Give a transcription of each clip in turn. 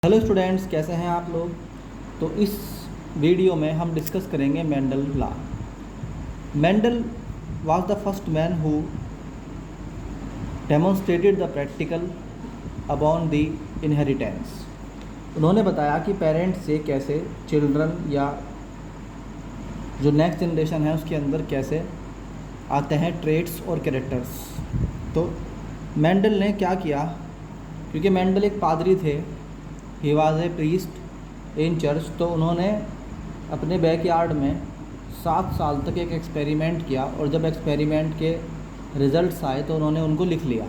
Hello students, कैसे हैं आप लोग। तो इस वीडियो में हम डिस्कस करेंगे Mendel law. Mendel was the first man who demonstrated the practical upon the inheritance. उन्होंने बताया कि पेरेंट्स से कैसे चिल्ड्रन या जो नेक्स्ट जनरेशन है उसके अंदर कैसे आते हैं ट्रेट्स और कैरेक्टर्स। तो मेंडल ने क्या किया, क्योंकि मेंडल एक पादरी थे, he was a priest in church, तो उन्होंने अपने बैकयार्ड में 7 साल तक एक एक्सपेरिमेंट किया और जब एक्सपेरिमेंट के रिज़ल्ट्स आए तो उन्होंने उनको लिख लिया।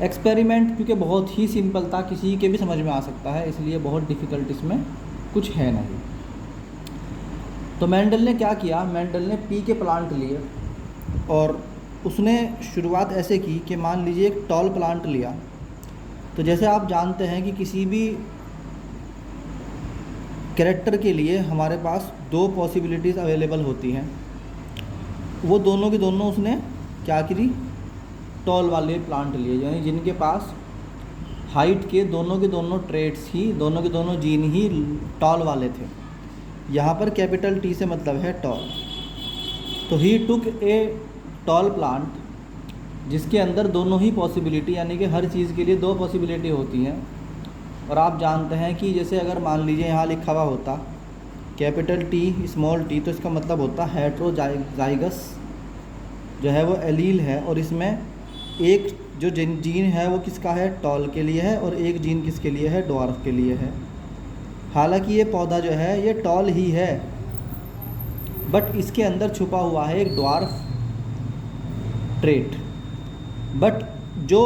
एक्सपेरिमेंट क्योंकि बहुत ही सिंपल था, किसी के भी समझ में आ सकता है, इसलिए बहुत डिफ़िकल्ट इसमें कुछ है नहीं। तो मेंडल ने क्या किया, मेंडल ने पी के प्लांट लिए और उसने शुरुआत ऐसे की कि मान लीजिए एक टॉल प्लांट लिया। तो जैसे आप जानते हैं कि किसी भी कैरेक्टर के लिए हमारे पास 2 पॉसिबिलिटीज़ अवेलेबल होती हैं, वो दोनों की दोनों उसने क्या करी, टॉल वाले प्लांट लिए, यानी जिनके पास हाइट के दोनों ट्रेट्स ही, दोनों के दोनों जीन ही टॉल वाले थे। यहाँ पर कैपिटल टी से मतलब है टॉल। तो ही टुक ए टॉल प्लांट जिसके अंदर दोनों ही पॉसिबिलिटी, यानी कि हर चीज़ के लिए 2 पॉसिबिलिटी होती हैं। और आप जानते हैं कि जैसे अगर मान लीजिए यहाँ लिखा हुआ होता कैपिटल टी स्मॉल टी, तो इसका मतलब होता हेट्रोजाइगस जो है वो एलील है, और इसमें एक जो जीन है वो किसका है, टॉल के लिए है, और एक जीन किसके लिए है, ड्वार्फ के लिए है। हालांकि ये पौधा जो है ये टॉल ही है, बट इसके अंदर छुपा हुआ है एक ड्वार्फ ट्रेट। बट जो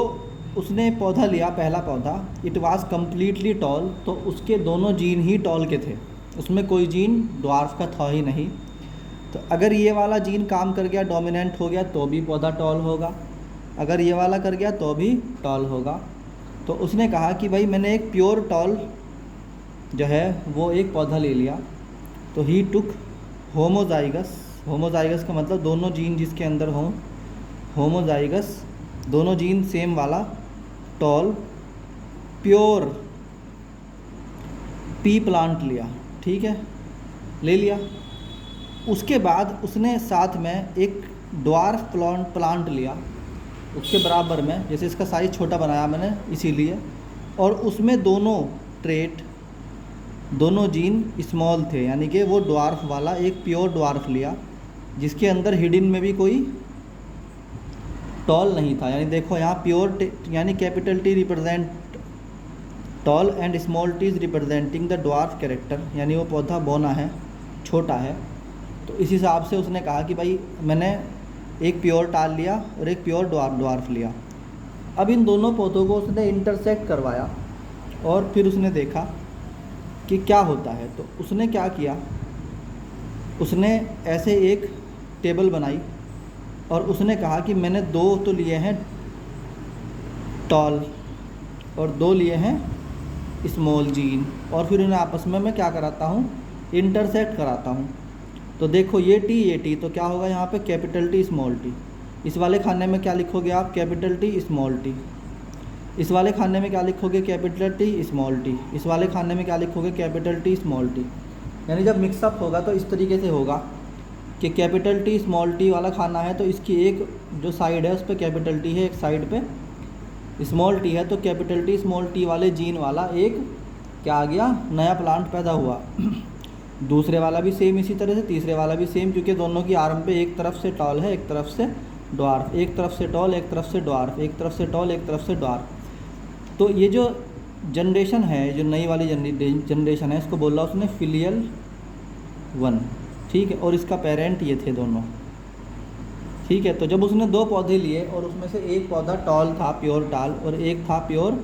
उसने पौधा लिया, पहला पौधा, इट वाज कम्प्लीटली टॉल, तो उसके दोनों जीन ही टॉल के थे, उसमें कोई जीन ड्वार्फ का था ही नहीं। तो अगर ये वाला जीन काम कर गया, डोमिनेंट हो गया, तो भी पौधा टॉल होगा, अगर ये वाला कर गया तो भी टॉल होगा। तो उसने कहा कि भाई मैंने एक प्योर टॉल जो है वो एक पौधा ले लिया। तो ही टुक होमोजाइगस, होमोजाइगस का मतलब दोनों जीन जिसके अंदर हों, होमोजाइगस दोनों जीन सेम वाला टॉल प्योर पी प्लांट लिया, ठीक है, ले लिया। उसके बाद उसने साथ में एक ड्वार्फ प्लांट लिया उसके बराबर में, जैसे इसका साइज़ छोटा बनाया मैंने इसीलिए, और उसमें दोनों ट्रेट, दोनों जीन स्मॉल थे, यानी कि वो ड्वार्फ वाला एक प्योर ड्वार्फ लिया जिसके अंदर हिडन में भी कोई टॉल नहीं था। यानी देखो यहाँ प्योर यानी capital T represent tall and small T is representing the dwarf character, यानी वो पौधा बौना है, छोटा है। तो इस हिसाब से उसने कहा कि भाई मैंने एक प्योर टाल लिया और एक प्योर ड्वार्फ लिया। अब इन दोनों पौधों को उसने इंटरसेक्ट करवाया और फिर उसने देखा कि क्या होता है। तो उसने क्या किया, उसने ऐसे एक टेबल बनाई और उसने कहा कि मैंने 2 तो लिए हैं टॉल और 2 लिए हैं स्मॉल जीन, और फिर उन्हें आपस में मैं क्या कराता हूँ, इंटरसेक्ट कराता हूँ। तो देखो ये टी, तो क्या होगा यहाँ पे, कैपिटल टी स्मॉल टी। इस वाले खाने में क्या लिखोगे आप, कैपिटल टी स्मॉल टी। इस वाले खाने में क्या लिखोगे, कैपिटल टी स्मॉल टी। इस वाले खाने में क्या लिखोगे, कैपिटल टी स्मॉल टी। यानी जब मिक्सअप होगा तो इस तरीके से होगा कि कैपिटल टी स्मॉल टी वाला खाना है तो इसकी एक जो साइड है उस पर कैपिटल टी है, एक साइड पे स्मॉल टी है, तो कैपिटल टी स्मॉल टी वाले जीन वाला एक क्या आ गया, नया प्लांट पैदा हुआ। दूसरे वाला भी सेम इसी तरह से, तीसरे वाला भी सेम, क्योंकि दोनों की आर्म पे एक तरफ से टॉल है, एक तरफ से ड्वार्फ, एक तरफ से टॉल, एक तरफ से ड्वार्फ, एक तरफ से टॉल, एक तरफ से ड्वार्फ। तो ये जो जनरेशन है, जो नई वाली जनरेशन है, इसको बोला उसने फिलियल 1, ठीक है, और इसका पेरेंट ये थे दोनों, ठीक है। तो जब उसने 2 पौधे लिए और उसमें से एक पौधा टॉल था, प्योर टॉल, और एक था प्योर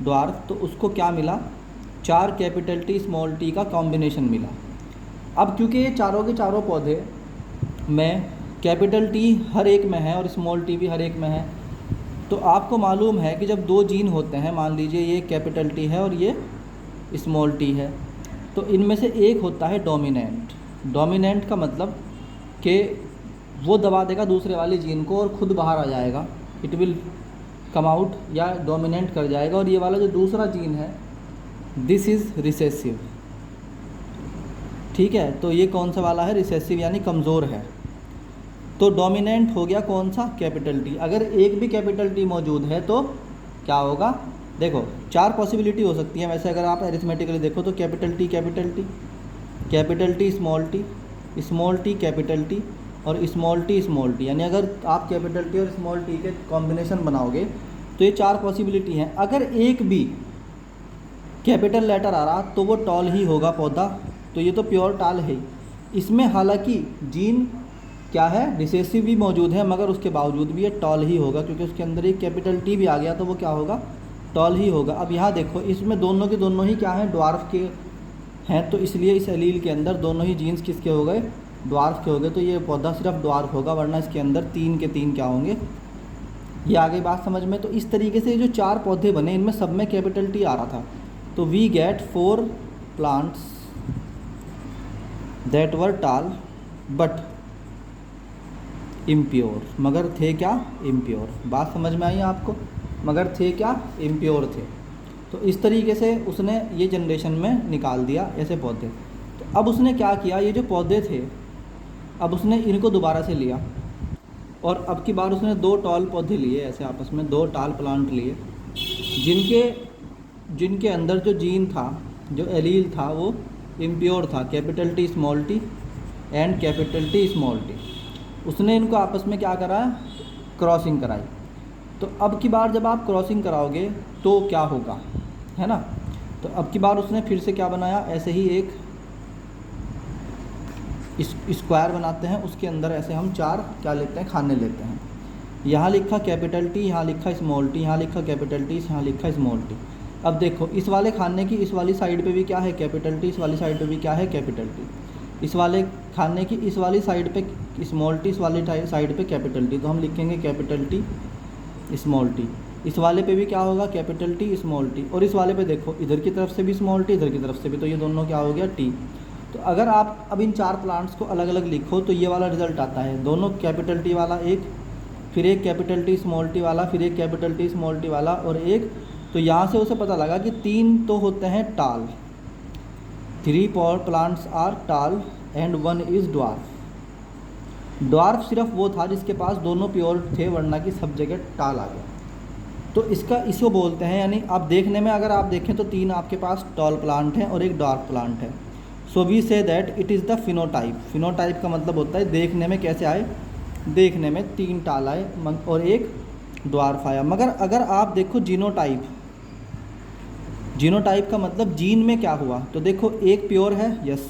ड्वार्फ, तो उसको क्या मिला, 4 कैपिटल टी स्मॉल टी का कॉम्बिनेशन मिला। अब क्योंकि ये चारों के चारों पौधे में कैपिटल टी हर एक में है और स्मॉल टी भी हर एक में है, तो आपको मालूम है कि जब 2 जीन होते हैं, मान लीजिए ये कैपिटल टी है और ये स्मॉल टी है, तो इनमें से एक होता है डोमिनेंट। डोमिनेंट का मतलब कि वो दबा देगा दूसरे वाले जीन को और ख़ुद बाहर आ जाएगा, इट विल कम आउट, या डोमिनेंट कर जाएगा। और ये वाला जो दूसरा जीन है दिस इज़ रिसेसिव। ठीक है, तो ये कौन सा वाला है, रिसेसिव यानी कमज़ोर है। तो डोमिनेंट हो गया कौन सा, कैपिटल टी। अगर एक भी कैपिटल टी मौजूद है तो क्या होगा, देखो 4 पॉसिबिलिटी हो सकती है वैसे, अगर आप अरिथमेटिकली देखो तो capital T capital T, capital T small T capital T, और स्मॉल टी, यानी अगर आप कैपिटल टी और स्मॉल टी के कॉम्बिनेशन बनाओगे तो ये 4 पॉसिबिलिटी हैं। अगर एक भी कैपिटल लेटर आ रहा तो वो टॉल ही होगा पौधा, तो ये तो प्योर टॉल है। इसमें हालांकि जीन क्या है, रिसेसिव भी मौजूद है, मगर उसके बावजूद भी ये टॉल ही होगा, क्योंकि उसके अंदर एक कैपिटल टी भी आ गया तो वो क्या होगा, टॉल ही होगा। अब यहाँ देखो इसमें दोनों के दोनों ही क्या हैं, ड्वार्फ के हैं, तो इसलिए इस एलील के अंदर दोनों ही जीन्स किसके हो गए, ड्वार्फ के हो गए, तो ये पौधा सिर्फ ड्वार्फ होगा, वरना इसके अंदर 3 के 3 क्या होंगे, ये आ गई बात समझ में। तो इस तरीके से जो 4 पौधे बने इनमें सब में कैपिटल टी आ रहा था, तो we get 4 plants that were tall but impure, मगर थे क्या, इम्प्योर। बात समझ में आई आपको, मगर थे क्या, इम्प्योर थे। तो इस तरीके से उसने ये जनरेशन में निकाल दिया ऐसे पौधे। तो अब उसने क्या किया, ये जो पौधे थे अब उसने इनको दोबारा से लिया, और अब की बार उसने 2 टॉल पौधे लिए ऐसे आपस में, 2 टाल प्लांट लिए, जिनके अंदर जो जीन था, जो एलील था वो इम्प्योर था, capital T small T and capital T small T. उसने इनको आपस में क्या करा, क्रॉसिंग कराई। तो अब की बार जब आप क्रॉसिंग कराओगे तो क्या होगा, है ना। तो अब की बार उसने फिर से क्या बनाया, ऐसे ही एक स्क्वायर बनाते हैं, उसके अंदर ऐसे हम 4 क्या लेते हैं, खाने लेते हैं। यहाँ लिखा कैपिटल टी, यहाँ लिखा स्मॉल टी, यहाँ लिखा कैपिटल टी, यहाँ लिखा स्मॉल टी। अब देखो इस वाले खाने की इस वाली साइड पे भी क्या है, कैपिटल टी, इस वाली साइड पे भी क्या है, कैपिटल टी। इस वाले खाने की इस वाली साइड पे स्मॉल टी, इस वाली साइड पे कैपिटल टी, तो हम लिखेंगे कैपिटल टी स्मॉल टी। इस वाले पे भी क्या होगा, कैपिटल टी स्मॉल टी, और इस वाले पे देखो इधर की तरफ से भी स्मॉल टी, इधर की तरफ से भी, तो ये दोनों क्या हो गया, टी। तो अगर आप अब इन 4 प्लांट्स को अलग अलग लिखो तो ये वाला रिजल्ट आता है, दोनों कैपिटल टी वाला एक, फिर एक कैपिटल टी स्मॉल टी वाला, फिर एक कैपिटल टी स्मॉल टी वाला, और एक, तो यहाँ से उसे पता लगा कि 3 तो होते हैं टाल, 3 प्लांट्स आर टाल एंड 1 इज़ ड्वार्फ। ड्वार्फ सिर्फ वो था जिसके पास दोनों प्योर थे, वरना की सब जगह टाल आ गया। तो इसको बोलते हैं, यानी आप देखने में अगर आप देखें तो 3 आपके पास टॉल प्लांट हैं और एक ड्वार्फ प्लांट है। So we say that it is the phenotype. Phenotype का मतलब होता है देखने में कैसे आए, देखने में 3 टाल आए और एक ड्वार्फ आया। मगर अगर आप देखो जीनोटाइप, जीनोटाइप का मतलब जीन में क्या हुआ, तो देखो एक प्योर है, यस,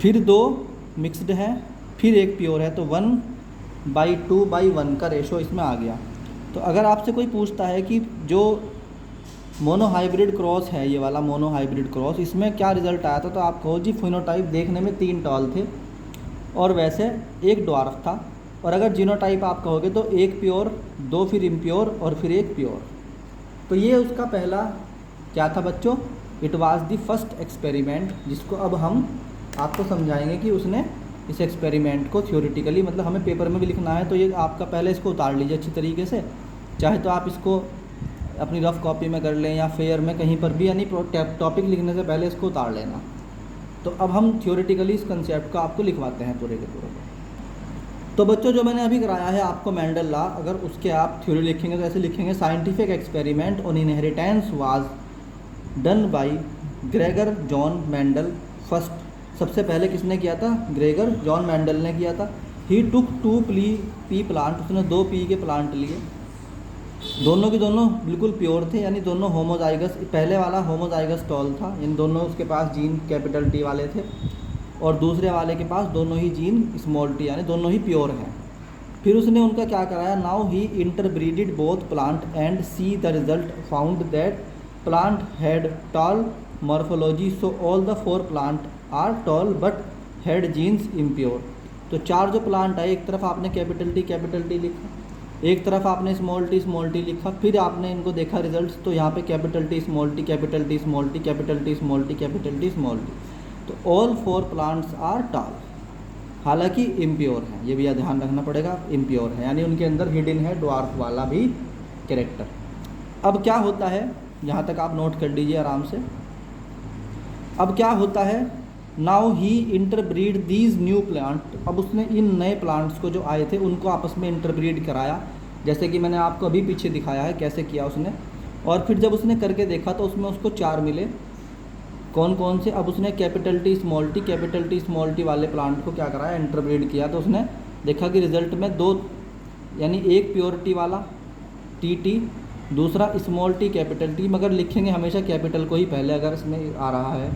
फिर 2 मिक्स्ड है, फिर एक प्योर है, तो 1/2/1 का रेशो इसमें आ गया। तो अगर आपसे कोई पूछता है कि जो मोनोहाइब्रिड क्रॉस है, ये वाला मोनोहाइब्रिड क्रॉस, इसमें क्या रिजल्ट आया था, तो आप कहो जी फिनोटाइप देखने में 3 टॉल थे और वैसे एक ड्वार्फ था। और अगर जीनोटाइप आप कहोगे तो एक प्योर, 2 फिर इम्प्योर और फिर एक प्योर। तो ये उसका पहला क्या था बच्चों, it was the first experiment, जिसको अब हम आपको समझाएंगे कि उसने इस एक्सपेरिमेंट को थ्योरेटिकली, मतलब हमें पेपर में भी लिखना है, तो ये आपका पहले इसको उतार लीजिए अच्छी तरीके से, चाहे तो आप इसको अपनी रफ कॉपी में कर लें या फेयर में कहीं पर भी, यानी टॉपिक लिखने से पहले इसको उतार लेना। तो अब हम थ्योरेटिकली इस कंसेप्ट को आपको लिखवाते हैं पूरे के पूरे। तो बच्चों जो मैंने अभी कराया है आपको मेंडल लॉ, अगर उसके आप थ्योरी लिखेंगे तो ऐसे लिखेंगे, scientific experiment on inheritance was done by Gregor John Mendel first. सबसे पहले किसने किया था, ग्रेगर जॉन मेंडल ने किया था। ही टुक 2 पी प्लांट, उसने 2 पी के प्लांट लिए, दोनों के दोनों बिल्कुल प्योर थे, यानी दोनों होमोजाइगस, पहले वाला होमोजाइगस टॉल था, इन दोनों उसके पास जीन कैपिटल टी वाले थे, और दूसरे वाले के पास दोनों ही जीन स्मॉल टी, यानी दोनों ही प्योर हैं। फिर उसने उनका क्या कराया, now he interbred both plant and see the result found that plant had tall morphology, so all the 4 plant are tall but had genes impure. तो 4 जो प्लांट है, एक तरफ आपने कैपिटल टी लिखा, एक तरफ आपने स्मॉल टी लिखा, फिर आपने इनको देखा रिजल्ट्स, तो यहाँ पे capital T small T, capital T small T, capital T small T, capital T small T, तो ऑल 4 प्लांट्स आर टॉल, हालांकि इम्प्योर हैं, ये भी ध्यान रखना पड़ेगा, इम्प्योर है, यानी उनके अंदर हिडन है ड्वार्फ वाला भी कैरेक्टर। अब क्या होता है, यहाँ तक आप नोट कर लीजिए आराम से। अब क्या होता है, now he interbreed these new plant, अब उसने इन नए प्लांट्स को जो आए थे उनको आपस में इंटरब्रीड कराया, जैसे कि मैंने आपको अभी पीछे दिखाया है कैसे किया उसने। और फिर जब उसने करके देखा तो उसमें उसको 4 मिले। कौन कौन से? अब उसने कैपिटल टी स्मॉल टी वाले प्लांट को क्या कराया, इंटरब्रीड किया। तो उसने देखा कि रिजल्ट में 2, यानी एक प्योरिटी वाला टी, दूसरा स्मॉल टी कैपिटल टी, मगर लिखेंगे हमेशा कैपिटल को ही पहले अगर इसमें आ रहा है।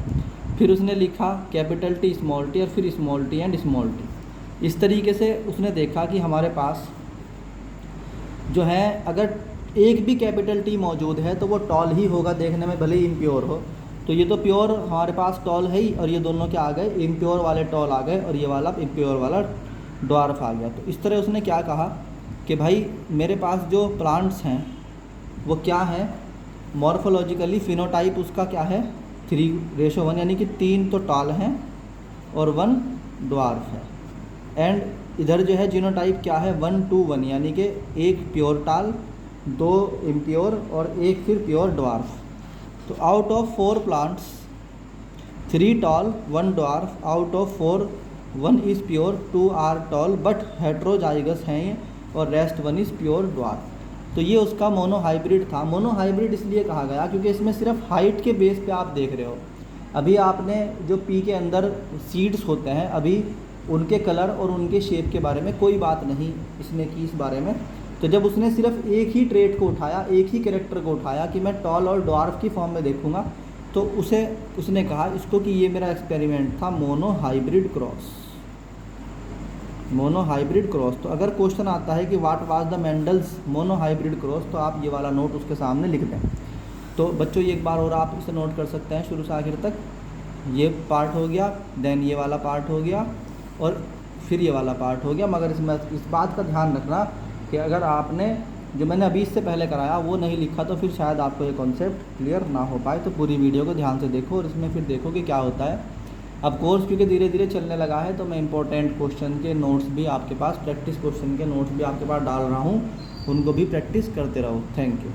फिर उसने लिखा कैपिटल टी स्मॉल टी और फिर small T and small T. इस तरीके से उसने देखा कि हमारे पास जो है अगर एक भी कैपिटल टी मौजूद है तो वो टॉल ही होगा, देखने में भले ही इम्प्योर हो। तो ये तो प्योर हमारे पास टॉल है ही, और ये दोनों क्या आ गए, इम्प्योर वाले टॉल आ गए और ये वाला इम्प्योर वाला ड्वार्फ आ गया। तो इस तरह उसने क्या कहा कि भाई मेरे पास जो प्लांट्स हैं वो क्या है, मॉर्फोलॉजिकली फिनोटाइप उसका क्या है 3:1, यानी कि 3 तो टॉल हैं और 1 ड्वार्फ है। एंड इधर जो है जीनोटाइप क्या है 1:1, यानी कि 1 प्योर टॉल, 2 इम्प्योर और 1 फिर प्योर ड्वार्फ। तो out of 4 plants 3 tall 1 dwarf, out of 4 1 is pure, 2 are tall but heterozygous हैं ये, और रेस्ट 1 इज़ प्योर ड्वार्फ। तो ये उसका मोनोहाइब्रिड था। मोनोहाइब्रिड इसलिए कहा गया क्योंकि इसमें सिर्फ हाइट के बेस पे आप देख रहे हो। अभी आपने जो पी के अंदर सीड्स होते हैं, अभी उनके कलर और उनके शेप के बारे में कोई बात नहीं इसने की इस बारे में। तो जब उसने सिर्फ एक ही ट्रेट को उठाया, एक ही कैरेक्टर को उठाया कि मैं टॉल और ड्वार्फ की फॉर्म में देखूंगा, तो उसने कहा इसको कि ये मेरा एक्सपेरिमेंट था मोनोहाइब्रिड क्रॉस। Monohybrid cross. तो अगर क्वेश्चन आता है कि what was the Mendel's monohybrid cross, तो आप ये वाला नोट उसके सामने लिख दें। तो बच्चों ये एक बार और आप इसे नोट कर सकते हैं शुरू से आखिर तक। ये पार्ट हो गया, देन ये वाला पार्ट हो गया और फिर ये वाला पार्ट हो गया। मगर इसमें इस बात का ध्यान रखना कि अगर आपने जो मैंने अभी इससे पहले कराया वो नहीं लिखा तो फिर शायद आपको ये कॉन्सेप्ट क्लियर ना हो पाए। तो पूरी वीडियो को ध्यान से देखो और इसमें फिर देखो कि क्या होता है। अब कोर्स क्योंकि धीरे धीरे चलने लगा है तो मैं इंपॉर्टेंट क्वेश्चन के नोट्स भी आपके पास, प्रैक्टिस क्वेश्चन के नोट्स भी आपके पास डाल रहा हूँ, उनको भी प्रैक्टिस करते रहो। Thank you.